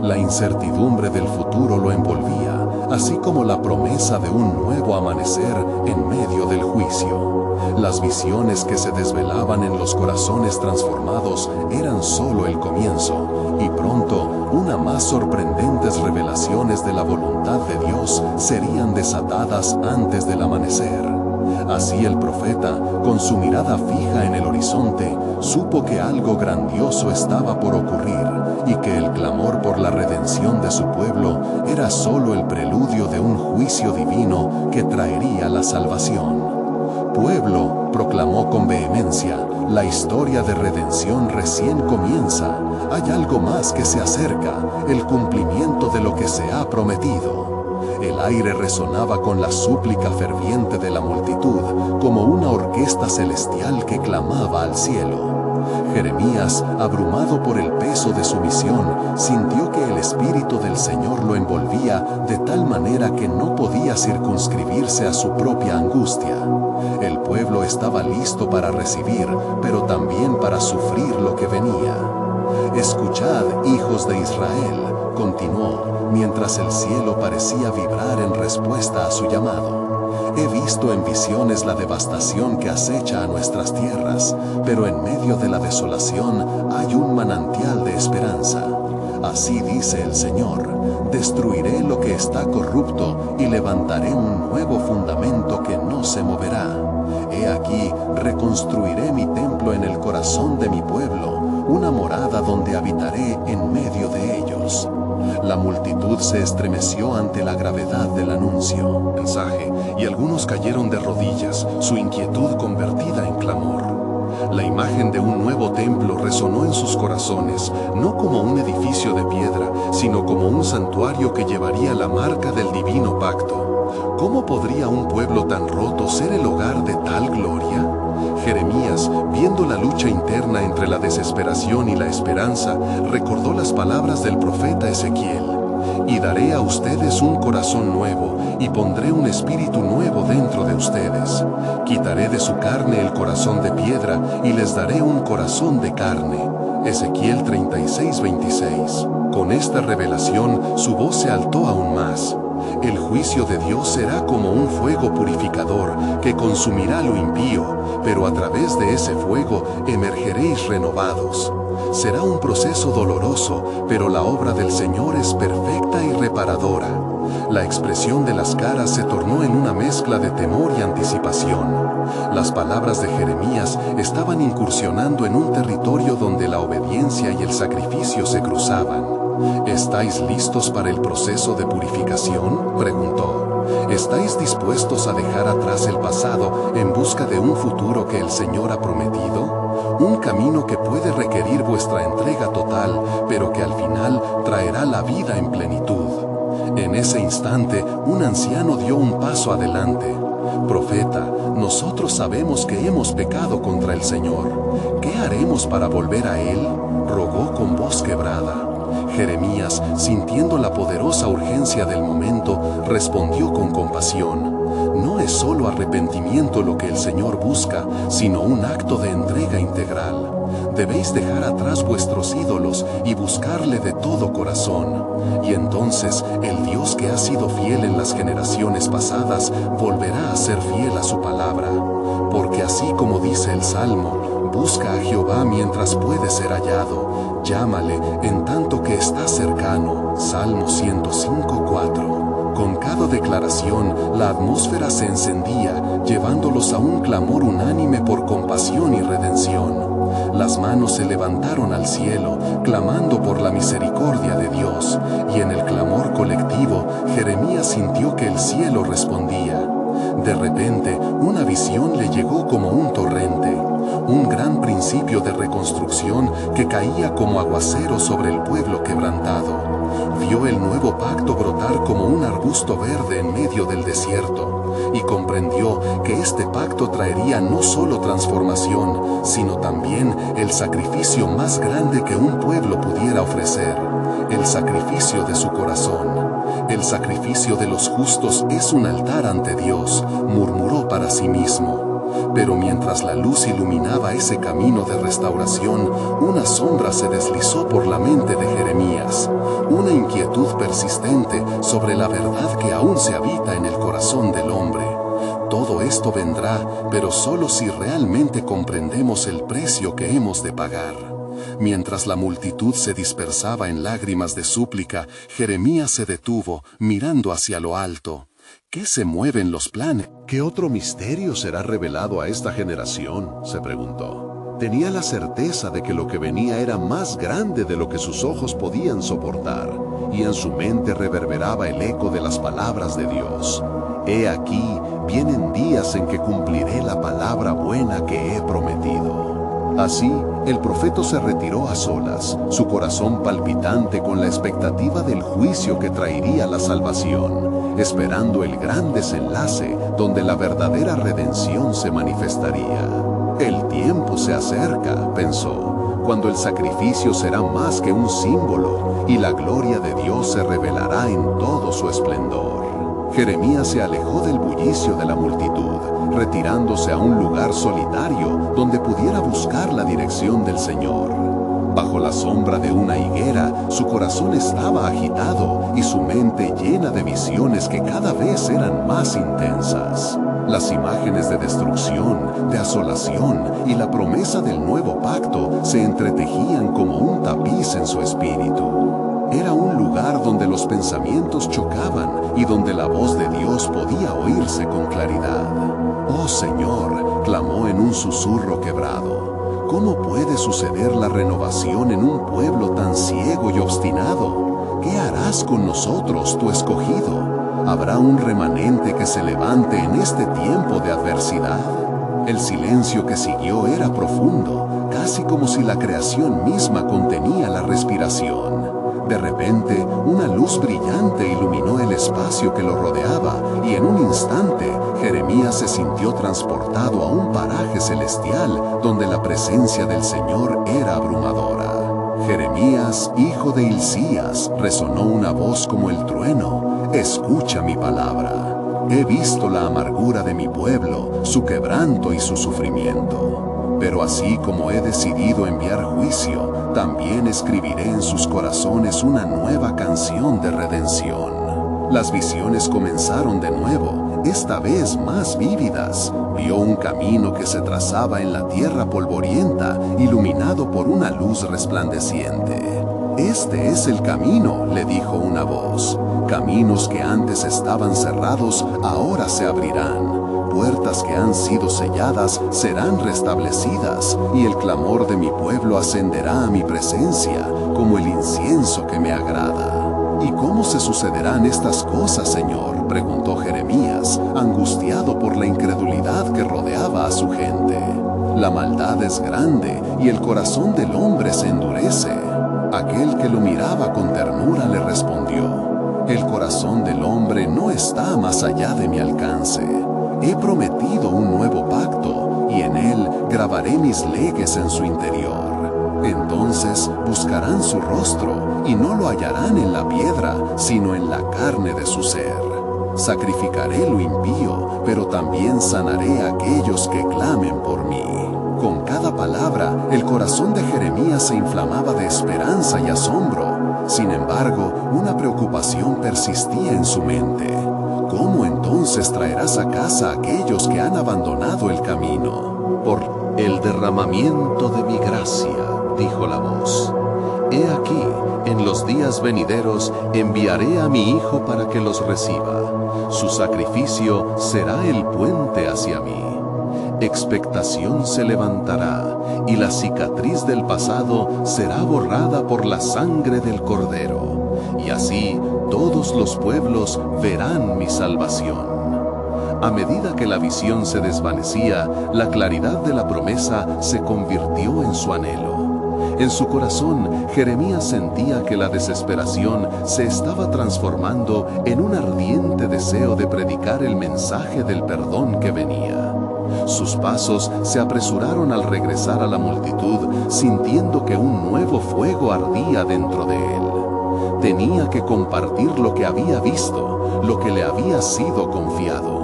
La incertidumbre del futuro lo envolvía, así como la promesa de un nuevo amanecer en medio del juicio. Las visiones que se desvelaban en los corazones transformados eran solo el comienzo, y pronto unas más sorprendentes revelaciones de la voluntad de Dios serían desatadas antes del amanecer. Así el profeta, con su mirada fija en el horizonte, supo que algo grandioso estaba por ocurrir y que el clamor por la redención de su pueblo era solo el preludio de un juicio divino que traería la salvación. Pueblo, proclamó con vehemencia, la historia de redención recién comienza. Hay algo más que se acerca, el cumplimiento de lo que se ha prometido. El aire resonaba con la súplica ferviente de la multitud, como una orquesta celestial que clamaba al cielo. Jeremías, abrumado por el peso de su misión, sintió que el Espíritu del Señor lo envolvía de tal manera que no podía circunscribirse a su propia angustia. El pueblo estaba listo para recibir, pero también para sufrir lo que venía. Escuchad, hijos de Israel, continuó, mientras el cielo parecía vibrar en respuesta a su llamado. He visto en visiones la devastación que acecha a nuestras tierras, pero en medio de la desolación hay un manantial de esperanza. Así dice el Señor: destruiré lo que está corrupto y levantaré un nuevo fundamento que no se moverá. He aquí, reconstruiré mi templo en el corazón de mi pueblo, una morada donde habitaré en medio de ellos. La multitud se estremeció ante la gravedad del anuncio, mensaje, y algunos cayeron de rodillas, su inquietud convertida en clamor. La imagen de un nuevo templo resonó en sus corazones, no como un edificio de piedra, sino como un santuario que llevaría la marca del divino pacto. ¿Cómo podría un pueblo tan roto ser el hogar de tal gloria? Jeremías, viendo la lucha interna entre la desesperación y la esperanza, recordó las palabras del profeta Ezequiel: y daré a ustedes un corazón nuevo, y pondré un espíritu nuevo dentro de ustedes. Quitaré de su carne el corazón de piedra, y les daré un corazón de carne. Ezequiel 36:26. Con esta revelación, su voz se alzó aún más. El juicio de Dios será como un fuego purificador que consumirá lo impío, pero a través de ese fuego emergeréis renovados. Será un proceso doloroso, pero la obra del Señor es perfecta y reparadora. La expresión de las caras se tornó en una mezcla de temor y anticipación. Las palabras de Jeremías estaban incursionando en un territorio donde la obediencia y el sacrificio se cruzaban. ¿Estáis listos para el proceso de purificación?, preguntó. ¿Estáis dispuestos a dejar atrás el pasado en busca de un futuro que el Señor ha prometido? Un camino que puede requerir vuestra entrega total, pero que al final traerá la vida en plenitud. En ese instante, un anciano dio un paso adelante. Profeta, nosotros sabemos que hemos pecado contra el Señor. ¿Qué haremos para volver a Él?, rogó con voz quebrada. Jeremías, sintiendo la poderosa urgencia del momento, respondió con compasión: no es solo arrepentimiento lo que el Señor busca, sino un acto de entrega integral. Debéis dejar atrás vuestros ídolos y buscarle de todo corazón. Y entonces el Dios que ha sido fiel en las generaciones pasadas volverá a ser fiel a su palabra. Porque así como dice el Salmo: busca a Jehová mientras puede ser hallado, llámale en tanto que está cercano. Salmo 105:4. Con cada declaración, la atmósfera se encendía, llevándolos a un clamor unánime por compasión y redención. Las manos se levantaron al cielo, clamando por la misericordia de Dios, y en el clamor colectivo, Jeremías sintió que el cielo respondía. De repente, una visión le llegó como un torrente, un gran principio de reconstrucción que caía como aguacero sobre el pueblo quebrantado. Vio el nuevo pacto brotar como un arbusto verde en medio del desierto, y comprendió que este pacto traería no solo transformación, sino también el sacrificio más grande que un pueblo pudiera ofrecer: el sacrificio de su corazón. El sacrificio de los justos es un altar ante Dios, murmuró para sí mismo. Pero mientras la luz iluminaba ese camino de restauración, una sombra se deslizó por la mente de Jeremías, una inquietud persistente sobre la verdad que aún se habita en el corazón del hombre. Todo esto vendrá, pero solo si realmente comprendemos el precio que hemos de pagar. Mientras la multitud se dispersaba en lágrimas de súplica, Jeremías se detuvo, mirando hacia lo alto. ¿Qué se mueven los planes? ¿Qué otro misterio será revelado a esta generación?, se preguntó. Tenía la certeza de que lo que venía era más grande de lo que sus ojos podían soportar, y en su mente reverberaba el eco de las palabras de Dios. He aquí, vienen días en que cumpliré la palabra buena que he prometido. Así, el profeta se retiró a solas, su corazón palpitante con la expectativa del juicio que traería la salvación, esperando el gran desenlace donde la verdadera redención se manifestaría. El tiempo se acerca, pensó, cuando el sacrificio será más que un símbolo y la gloria de Dios se revelará en todo su esplendor. Jeremías se alejó del bullicio de la multitud, retirándose a un lugar solitario donde pudiera buscar la dirección del Señor. Bajo la sombra de una higuera, su corazón estaba agitado y su mente llena de visiones que cada vez eran más intensas. Las imágenes de destrucción, de asolación y la promesa del nuevo pacto se entretejían como un tapiz en su espíritu. Era un lugar donde los pensamientos chocaban y donde la voz de Dios podía oírse con claridad. «Oh Señor», clamó en un susurro quebrado, «¿cómo puede suceder la renovación en un pueblo tan ciego y obstinado? ¿Qué harás con nosotros, tu escogido? ¿Habrá un remanente que se levante en este tiempo de adversidad?» El silencio que siguió era profundo, casi como si la creación misma contenía la respiración. De repente, una luz brillante iluminó el espacio que lo rodeaba y en un instante, Jeremías se sintió transportado a un paraje celestial donde la presencia del Señor era abrumadora. «Jeremías, hijo de Hilcías», resonó una voz como el trueno, «escucha mi palabra. He visto la amargura de mi pueblo, su quebranto y su sufrimiento. Pero así como he decidido enviar juicio, también escribiré en sus corazones una nueva canción de redención». Las visiones comenzaron de nuevo, esta vez más vívidas. Vio un camino que se trazaba en la tierra polvorienta, iluminado por una luz resplandeciente. «Este es el camino», le dijo una voz. «Caminos que antes estaban cerrados, ahora se abrirán. Puertas que han sido selladas serán restablecidas, y el clamor de mi pueblo ascenderá a mi presencia, como el incienso que me agrada». «¿Y cómo se sucederán estas cosas, Señor?», preguntó Jeremías, angustiado por la incredulidad que rodeaba a su gente. «La maldad es grande, y el corazón del hombre se endurece». Aquel que lo miraba con ternura le respondió: «El corazón del hombre no está más allá de mi alcance. He prometido un nuevo pacto, y en él grabaré mis leyes en su interior. Entonces buscarán su rostro, y no lo hallarán en la piedra, sino en la carne de su ser. Sacrificaré lo impío, pero también sanaré a aquellos que clamen por mí». Con cada palabra, el corazón de Jeremías se inflamaba de esperanza y asombro. Sin embargo, una preocupación persistía en su mente. «¿Cómo entonces traerás a casa a aquellos que han abandonado el camino?» «Por el derramamiento de mi gracia», dijo la voz. «He aquí, en los días venideros enviaré a mi Hijo para que los reciba. Su sacrificio será el puente hacia mí. Expectación se levantará, y la cicatriz del pasado será borrada por la sangre del Cordero, y así todos los pueblos verán mi salvación». A medida que la visión se desvanecía, la claridad de la promesa se convirtió en su anhelo. En su corazón, Jeremías sentía que la desesperación se estaba transformando en un ardiente deseo de predicar el mensaje del perdón que venía. Sus pasos se apresuraron al regresar a la multitud, sintiendo que un nuevo fuego ardía dentro de él. Tenía que compartir lo que había visto, lo que le había sido confiado.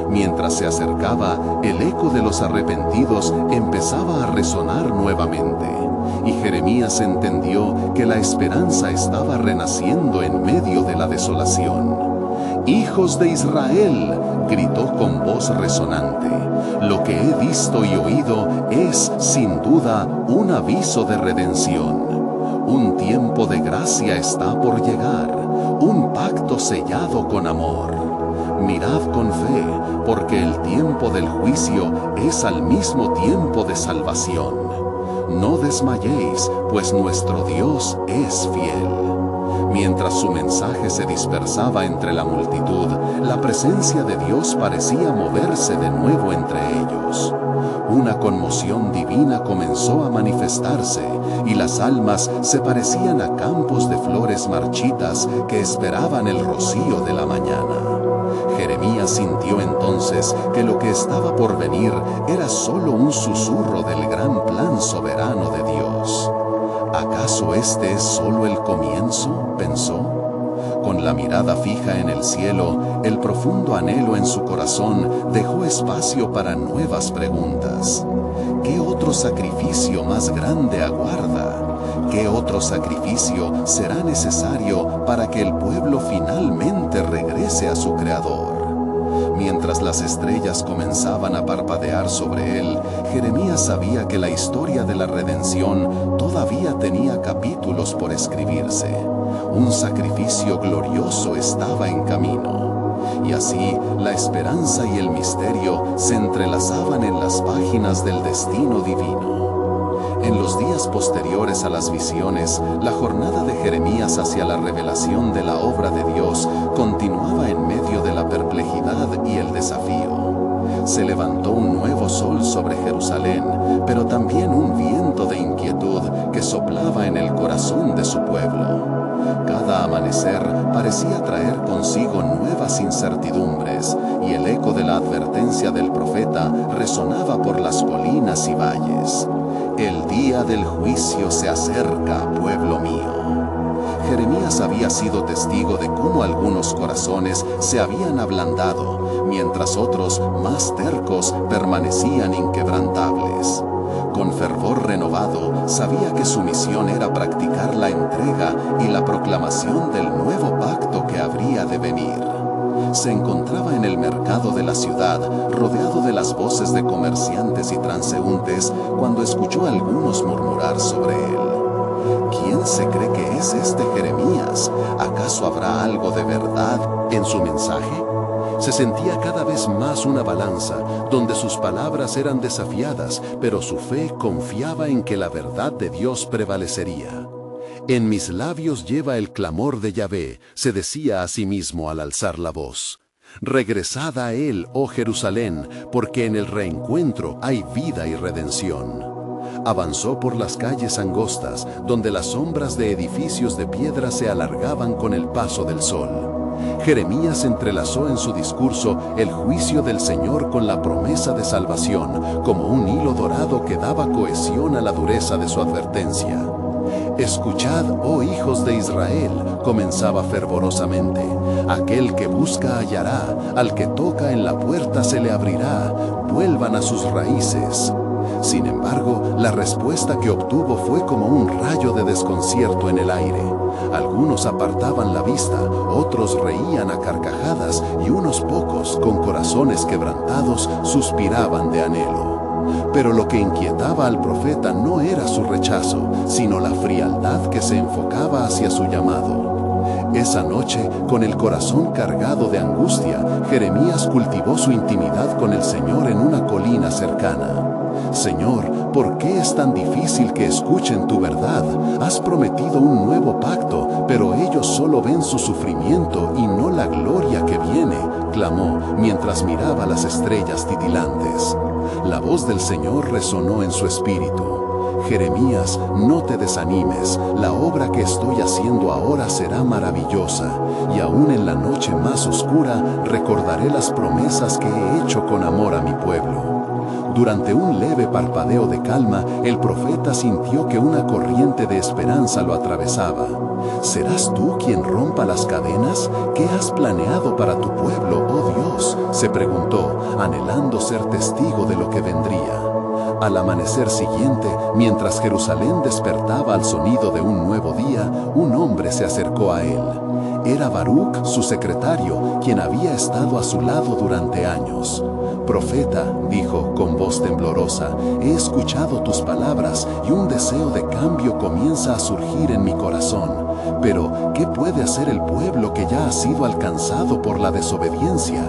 Mientras se acercaba, el eco de los arrepentidos empezaba a resonar nuevamente, y Jeremías entendió que la esperanza estaba renaciendo en medio de la desolación. «Hijos de Israel», gritó con voz resonante, «lo que he visto y oído es, sin duda, un aviso de redención. Un tiempo de gracia está por llegar, un pacto sellado con amor. Mirad con fe, porque el tiempo del juicio es al mismo tiempo de salvación. No desmayéis, pues nuestro Dios es fiel». Mientras su mensaje se dispersaba entre la multitud, la presencia de Dios parecía moverse de nuevo entre ellos. Una conmoción divina comenzó a manifestarse, y las almas se parecían a campos de flores marchitas que esperaban el rocío de la mañana. Jeremías sintió entonces que lo que estaba por venir era solo un susurro del gran plan soberano de Dios. ¿Acaso este es solo el comienzo?, pensó. Con la mirada fija en el cielo, el profundo anhelo en su corazón dejó espacio para nuevas preguntas. ¿Qué otro sacrificio más grande aguarda? ¿Qué otro sacrificio será necesario para que el pueblo finalmente regrese a su Creador? Mientras las estrellas comenzaban a parpadear sobre él, Jeremías sabía que la historia de la redención todavía tenía capítulos por escribirse. Un sacrificio glorioso estaba en camino. Y así, la esperanza y el misterio se entrelazaban en las páginas del destino divino. En los días posteriores a las visiones, la jornada de Jeremías hacia la revelación de la obra de Dios continuaba en medio de la perplejidad y el desafío. Se levantó un nuevo sol sobre Jerusalén, pero también un viento de inquietud que soplaba en el corazón de su pueblo. Cada amanecer parecía traer consigo nuevas incertidumbres, y el eco de la advertencia del profeta resonaba por las colinas y valles. El día del juicio se acerca, pueblo mío. Jeremías había sido testigo de cómo algunos corazones se habían ablandado, mientras otros, más tercos, permanecían inquebrantables. Con fervor renovado, sabía que su misión era practicar la entrega y la proclamación del nuevo pacto que habría de venir. Se encontraba en el mercado de la ciudad, rodeado de las voces de comerciantes y transeúntes, cuando escuchó a algunos murmurar sobre él. ¿Quién se cree que es este Jeremías? ¿Acaso habrá algo de verdad en su mensaje? Se sentía cada vez más una balanza, donde sus palabras eran desafiadas, pero su fe confiaba en que la verdad de Dios prevalecería. En mis labios lleva el clamor de Yahvé, se decía a sí mismo al alzar la voz. Regresad a él, oh Jerusalén, porque en el reencuentro hay vida y redención. Avanzó por las calles angostas, donde las sombras de edificios de piedra se alargaban con el paso del sol. Jeremías entrelazó en su discurso el juicio del Señor con la promesa de salvación, como un hilo dorado que daba cohesión a la dureza de su advertencia. Escuchad, oh hijos de Israel, comenzaba fervorosamente. Aquel que busca hallará, al que toca en la puerta se le abrirá. Vuelvan a sus raíces. Sin embargo, la respuesta que obtuvo fue como un rayo de desconcierto en el aire. Algunos apartaban la vista, otros reían a carcajadas y unos pocos, con corazones quebrantados, suspiraban de anhelo. Pero lo que inquietaba al profeta no era su rechazo, sino la frialdad que se enfocaba hacia su llamado. Esa noche, con el corazón cargado de angustia, Jeremías cultivó su intimidad con el Señor en una colina cercana. Señor, ¿por qué es tan difícil que escuchen tu verdad? Has prometido un nuevo pacto, pero ellos solo ven su sufrimiento y no la gloria que viene, clamó mientras miraba las estrellas titilantes. La voz del Señor resonó en su espíritu. Jeremías, no te desanimes, la obra que estoy haciendo ahora será maravillosa, y aún en la noche más oscura recordaré las promesas que he hecho con amor a mi pueblo. Durante un leve parpadeo de calma, el profeta sintió que una corriente de esperanza lo atravesaba. ¿Serás tú quien rompa las cadenas? ¿Qué has planeado para tu pueblo, oh Dios?, se preguntó, anhelando ser testigo de lo que vendría. Al amanecer siguiente, mientras Jerusalén despertaba al sonido de un nuevo día, un hombre se acercó a él. Era Baruc, su secretario, quien había estado a su lado durante años. Profeta, dijo con voz temblorosa, he escuchado tus palabras y un deseo de cambio comienza a surgir en mi corazón. Pero, ¿qué puede hacer el pueblo que ya ha sido alcanzado por la desobediencia?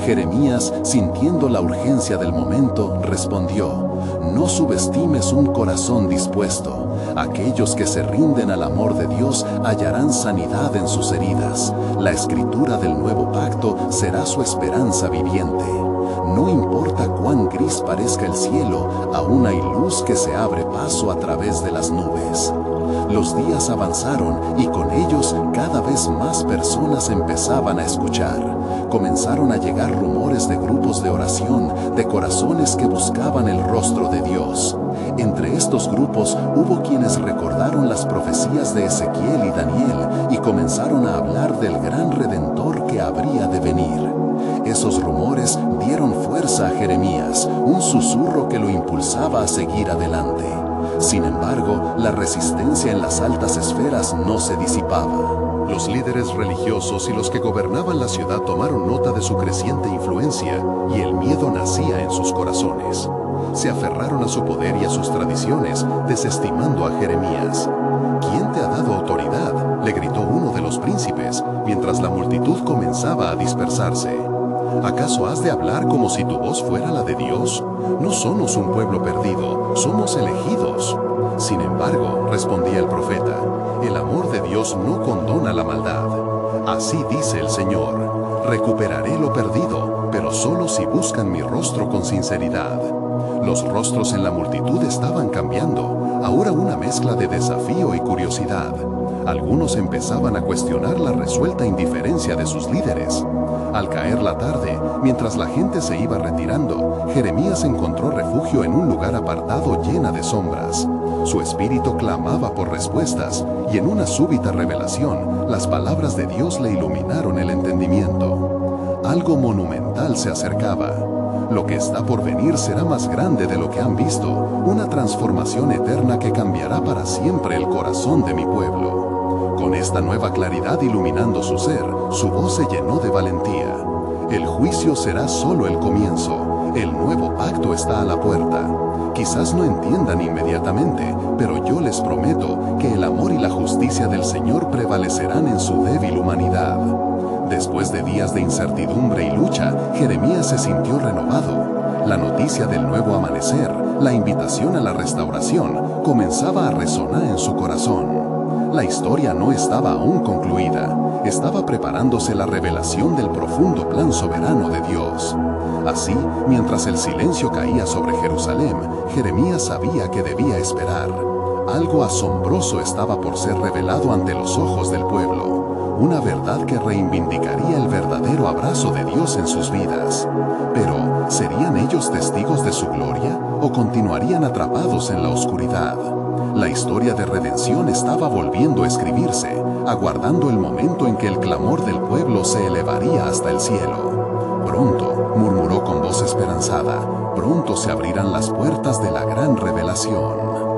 Jeremías, sintiendo la urgencia del momento, respondió, no subestimes un corazón dispuesto. Aquellos que se rinden al amor de Dios hallarán sanidad en sus heridas. La escritura del nuevo pacto será su esperanza viviente. No importa cuán gris parezca el cielo, aún hay luz que se abre paso a través de las nubes. Los días avanzaron y con ellos cada vez más personas empezaban a escuchar. Comenzaron a llegar rumores de grupos de oración, de corazones que buscaban el rostro de Dios. Entre estos grupos hubo quienes recordaron las profecías de Ezequiel y Daniel y comenzaron a hablar del gran Redentor que habría de venir. Esos rumores dieron fuerza a Jeremías, un susurro que lo impulsaba a seguir adelante. Sin embargo, la resistencia en las altas esferas no se disipaba. Los líderes religiosos y los que gobernaban la ciudad tomaron nota de su creciente influencia y el miedo nacía en sus corazones. Se aferraron a su poder y a sus tradiciones, desestimando a Jeremías. ¿Quién te ha dado autoridad?, le gritó uno de los príncipes, mientras la multitud comenzaba a dispersarse. ¿Acaso has de hablar como si tu voz fuera la de Dios? No somos un pueblo perdido, somos elegidos. Sin embargo, respondía el profeta, el amor de Dios no condona la maldad. Así dice el Señor, recuperaré lo perdido, pero solo si buscan mi rostro con sinceridad. Los rostros en la multitud estaban cambiando, ahora una mezcla de desafío y curiosidad. Algunos empezaban a cuestionar la resuelta indiferencia de sus líderes. Al caer la tarde, mientras la gente se iba retirando, Jeremías encontró refugio en un lugar apartado lleno de sombras. Su espíritu clamaba por respuestas, y en una súbita revelación, las palabras de Dios le iluminaron el entendimiento. Algo monumental se acercaba. Lo que está por venir será más grande de lo que han visto, una transformación eterna que cambiará para siempre el corazón de mi pueblo. Con esta nueva claridad iluminando su ser, su voz se llenó de valentía. El juicio será solo el comienzo. El nuevo pacto está a la puerta. Quizás no entiendan inmediatamente, pero yo les prometo que el amor y la justicia del Señor prevalecerán en su débil humanidad. Después de días de incertidumbre y lucha, Jeremías se sintió renovado. La noticia del nuevo amanecer, la invitación a la restauración, comenzaba a resonar en su corazón. La historia no estaba aún concluida. Estaba preparándose la revelación del profundo plan soberano de Dios. Así, mientras el silencio caía sobre Jerusalén, Jeremías sabía que debía esperar. Algo asombroso estaba por ser revelado ante los ojos del pueblo. Una verdad que reivindicaría el verdadero abrazo de Dios en sus vidas. Pero, ¿serían ellos testigos de su gloria o continuarían atrapados en la oscuridad? La historia de redención estaba volviendo a escribirse, aguardando el momento en que el clamor del pueblo se elevaría hasta el cielo. Pronto, murmuró con voz esperanzada, pronto se abrirán las puertas de la gran revelación.